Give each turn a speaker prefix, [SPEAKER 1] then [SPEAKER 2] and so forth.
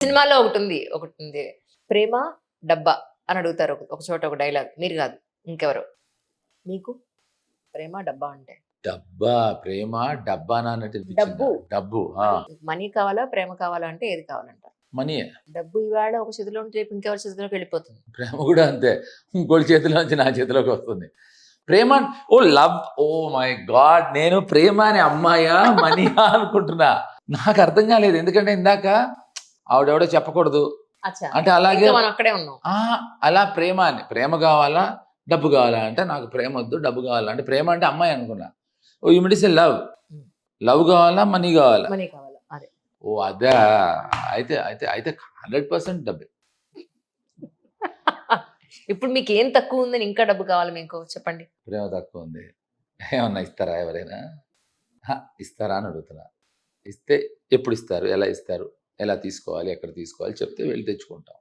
[SPEAKER 1] సినిమాలో ఒకటి ఉంది. ప్రేమ డబ్బా అని అడుగుతారు ఒక చోట ఒక డైలాగ్. మీరు కాదు ఇంకెవరో. మీకు ప్రేమ డబ్బా అంటే?
[SPEAKER 2] డబ్బా, ప్రేమ, డబ్బానా అన్నట్టు అనిపించిందా?
[SPEAKER 1] డబ్బు.
[SPEAKER 2] డబ్బు.
[SPEAKER 1] మనీ కావాలా? ప్రేమ కావాలా? అంటే ఏది కావాలంటారు?
[SPEAKER 2] మనీయే.
[SPEAKER 1] డబ్బు ఇవాళ ఒక చేతిలో ఉంటే రేపు ఇంకెవరి చేతిలోకి వెళ్ళిపోతుంది.
[SPEAKER 2] ప్రేమ కూడా అంతే. ఇంకోటి చేతిలోంచి నా చేతిలోకి వస్తుంది. ప్రేమ ఓ లవ్, ఓ మై గాడ్! నేను ప్రేమ అనే అమ్మాయా, మనీయా అనుకుంటున్నా. నాకు అర్థం కాలేదు. ఎందుకంటే ఇందాక ఆవిడెవడో చెప్పకూడదు
[SPEAKER 1] అచ్చా.
[SPEAKER 2] అంటే అలాగే
[SPEAKER 1] ఇంకా మనం అక్కడే ఉన్నాం.
[SPEAKER 2] అలా ప్రేమ అని. ప్రేమ కావాలా, డబ్బు కావాలా అంటే నాకు ప్రేమ వద్దు, డబ్బు కావాలా అంటే ప్రేమ అంటే అమ్మాయి అనుకున్నా. Oh you mean to say love. Love కావాలా, మనీ కావాలా?
[SPEAKER 1] మనీ కావాలా? అదే.
[SPEAKER 2] ఓ అదా! అయితే అయితే అయితే 100% డబ్బే.
[SPEAKER 1] ఇప్పుడు మీకు ఏం తక్కువ ఉందని ఇంకా డబ్బు కావాలి మీకు చెప్పండి?
[SPEAKER 2] ప్రేమ తక్కువ ఉంది. ఏమన్నా ఇస్తారా ఎవరైనా? ఇస్తారా అని అడుగుతున్నా. ఇస్తే ఎప్పుడు ఇస్తారు? ఎలా ఇస్తారు? ఎలా తీసుకోవాలి? ఎక్కడ తీసుకోవాలి? చెప్తే వెళ్ళి తెచ్చుకుంటాం.